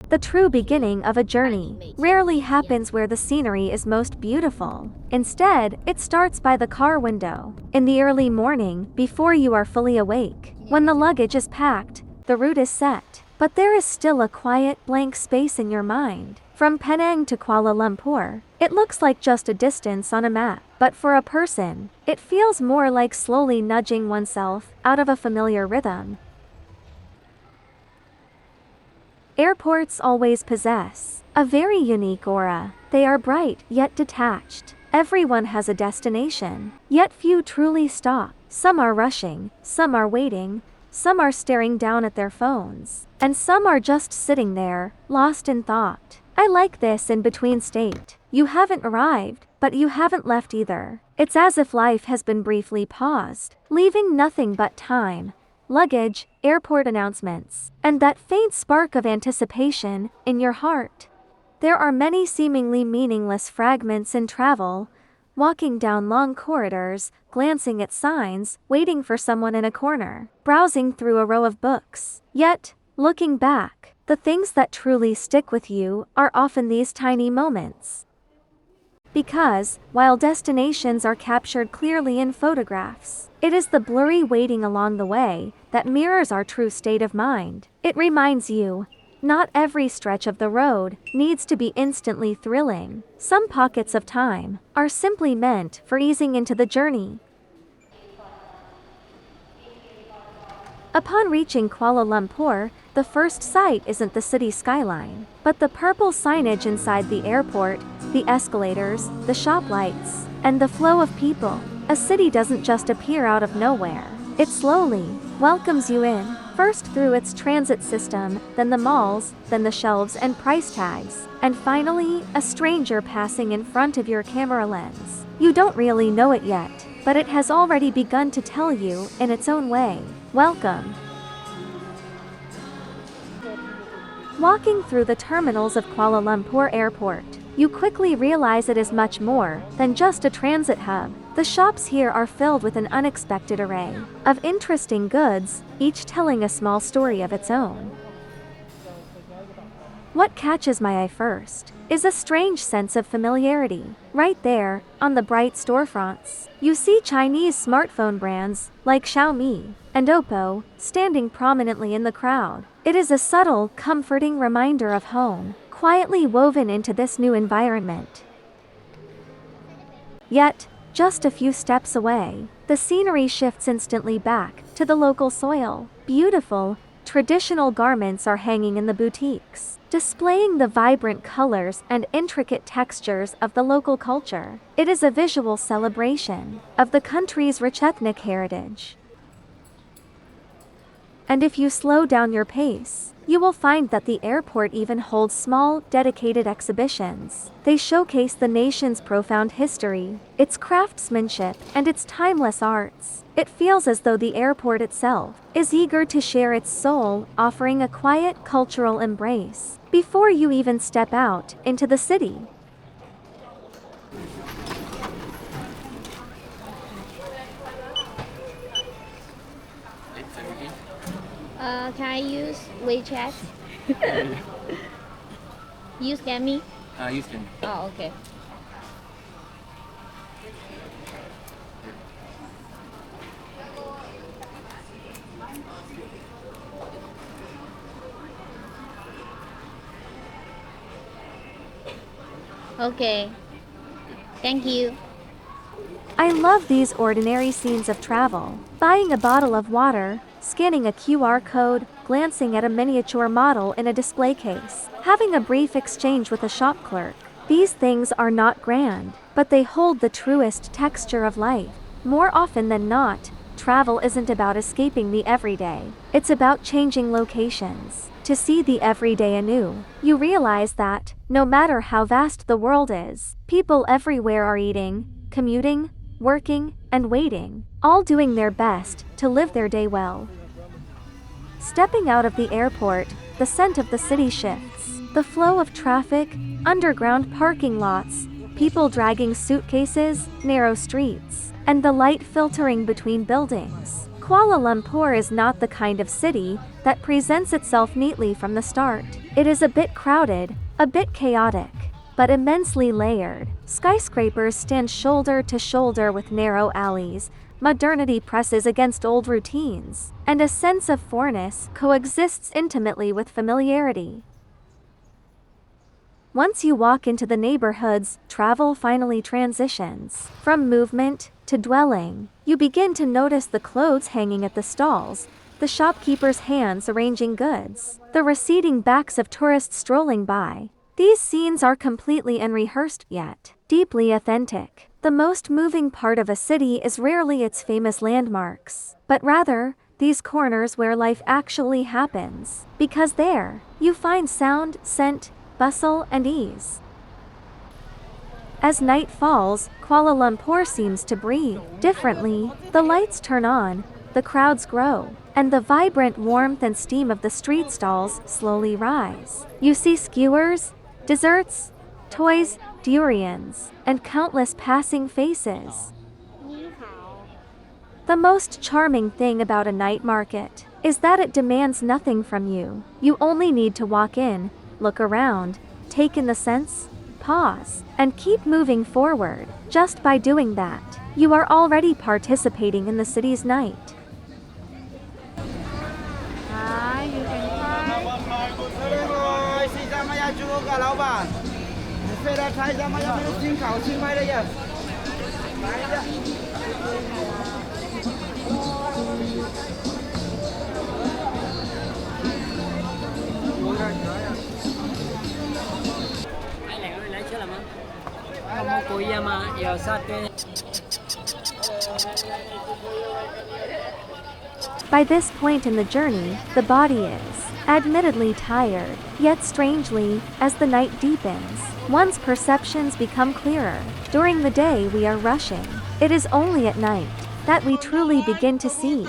The true beginning of a journey rarely happens where the scenery is most beautiful. Instead, it starts by the car window. In the early morning, before you are fully awake. When the luggage is packed, the route is set. But there is still a quiet, blank space in your mind. From Penang to Kuala Lumpur, it looks like just a distance on a map. But for a person, it feels more like slowly nudging oneself out of a familiar rhythm. Airports always possess a very unique aura. They are bright, yet detached. Everyone has a destination, yet few truly stop. Some are rushing, some are waiting, some are staring down at their phones, and some are just sitting there, lost in thought. I like this in-between state. You haven't arrived, but you haven't left either. It's as if life has been briefly paused, leaving nothing but time, luggage, airport announcements, and that faint spark of anticipation in your heart. There are many seemingly meaningless fragments in travel, walking down long corridors, glancing at signs, waiting for someone in a corner, browsing through a row of books. Yet, looking back, the things that truly stick with you are often these tiny moments. Because, while destinations are captured clearly in photographs, it is the blurry waiting along the way that mirrors our true state of mind. It reminds you, not every stretch of the road needs to be instantly thrilling. Some pockets of time are simply meant for easing into the journey. Upon reaching Kuala Lumpur, the first sight isn't the city skyline, but the purple signage inside the airport, the escalators, the shop lights, and the flow of people. A city doesn't just appear out of nowhere. It slowly welcomes you in, first through its transit system, then the malls, then the shelves and price tags, and finally, a stranger passing in front of your camera lens. You don't really know it yet, but it has already begun to tell you, in its own way, welcome. Walking through the terminals of Kuala Lumpur Airport, you quickly realize it is much more than just a transit hub. The shops here are filled with an unexpected array of interesting goods, each telling a small story of its own. What catches my eye first is a strange sense of familiarity. Right there, on the bright storefronts, you see Chinese smartphone brands like Xiaomi and Oppo standing prominently in the crowd. It is a subtle, comforting reminder of home, quietly woven into this new environment. Yet, just a few steps away, the scenery shifts instantly back to the local soil. Beautiful, traditional garments are hanging in the boutiques, displaying the vibrant colors and intricate textures of the local culture. It is a visual celebration of the country's rich ethnic heritage. And if you slow down your pace, you will find that the airport even holds small, dedicated exhibitions. They showcase the nation's profound history, its craftsmanship, and its timeless arts. It feels as though the airport itself is eager to share its soul, offering a quiet, cultural embrace before you even step out into the city. Can I use WeChat? You scan me? You scan. Oh, okay. Okay. Thank you. I love these ordinary scenes of travel. Buying a bottle of water, scanning a QR code, glancing at a miniature model in a display case, having a brief exchange with a shop clerk. These things are not grand, but they hold the truest texture of life. More often than not, travel isn't about escaping the everyday. It's about changing locations to see the everyday anew. You realize that, no matter how vast the world is, people everywhere are eating, commuting, working, and waiting, all doing their best to live their day well. Stepping out of the airport, the scent of the city shifts. The flow of traffic, underground parking lots, people dragging suitcases, narrow streets, and the light filtering between buildings. Kuala Lumpur is not the kind of city that presents itself neatly from the start. It is a bit crowded, a bit chaotic, but immensely layered. Skyscrapers stand shoulder to shoulder with narrow alleys, modernity presses against old routines, and a sense of foreignness coexists intimately with familiarity. Once you walk into the neighborhoods, travel finally transitions. From movement to dwelling, you begin to notice the clothes hanging at the stalls, the shopkeepers' hands arranging goods, the receding backs of tourists strolling by. These scenes are completely unrehearsed yet deeply authentic. The most moving part of a city is rarely its famous landmarks, but rather, these corners where life actually happens. Because there, you find sound, scent, bustle, and ease. As night falls, Kuala Lumpur seems to breathe differently. The lights turn on, the crowds grow, and the vibrant warmth and steam of the street stalls slowly rise. You see skewers, desserts, toys, durians, and countless passing faces. The most charming thing about a night market is that it demands nothing from you. You only need to walk in, look around, take in the scents, pause, and keep moving forward. Just by doing that, you are already participating in the city's night. Hi, you can try. 西藏嘛要猪个老板，飞到台上嘛要没有进口新买的呀，来的。By this point in the journey, the body is admittedly tired, yet strangely, as the night deepens, one's perceptions become clearer. During the day we are rushing. It is only at night that we truly begin to see.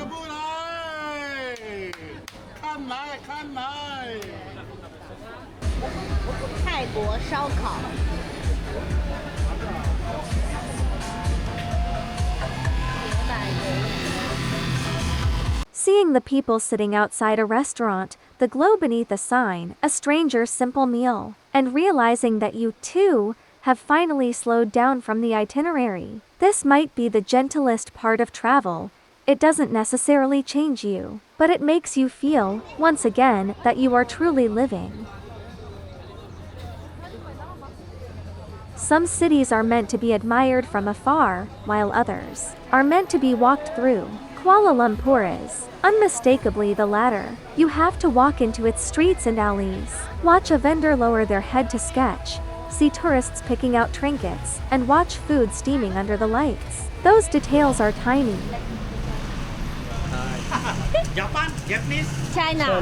Seeing the people sitting outside a restaurant, the glow beneath a sign, a stranger's simple meal, and realizing that you, too, have finally slowed down from the itinerary. This might be the gentlest part of travel. It doesn't necessarily change you, but it makes you feel, once again, that you are truly living. Some cities are meant to be admired from afar, while others are meant to be walked through. Kuala Lumpur is unmistakably the latter. You have to walk into its streets and alleys, watch a vendor lower their head to sketch, see tourists picking out trinkets, and watch food steaming under the lights. Those details are tiny. Japan, Japanese, China.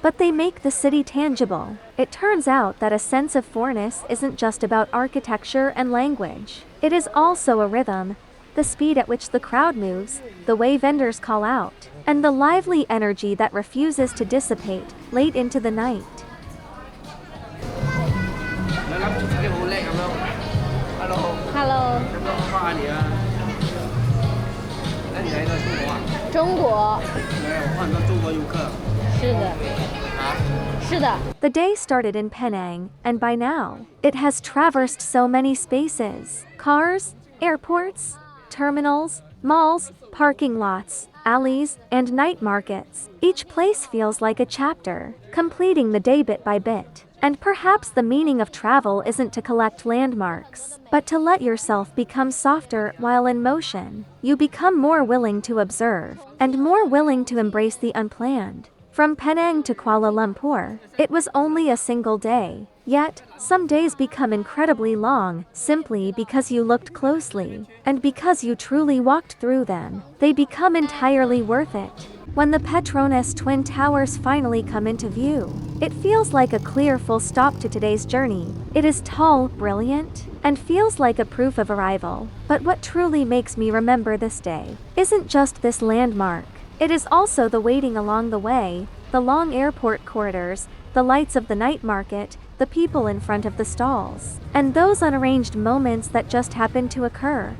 But they make the city tangible. It turns out that a sense of foreignness isn't just about architecture and language. It is also a rhythm, the speed at which the crowd moves, the way vendors call out, and the lively energy that refuses to dissipate late into the night. Hello. 中国。是的。是的。 The day started in Penang, and by now, it has traversed so many spaces: cars, airports, terminals, malls, parking lots, alleys, and night markets. Each place feels like a chapter, completing the day bit by bit. And perhaps the meaning of travel isn't to collect landmarks, but to let yourself become softer while in motion. You become more willing to observe, and more willing to embrace the unplanned. From Penang to Kuala Lumpur, it was only a single day. Yet, some days become incredibly long, simply because you looked closely, and because you truly walked through them. They become entirely worth it. When the Petronas Twin Towers finally come into view, it feels like a clear full stop to today's journey. It is tall, brilliant, and feels like a proof of arrival. But what truly makes me remember this day isn't just this landmark. It is also the waiting along the way, the long airport corridors, the lights of the night market, the people in front of the stalls, and those unarranged moments that just happen to occur.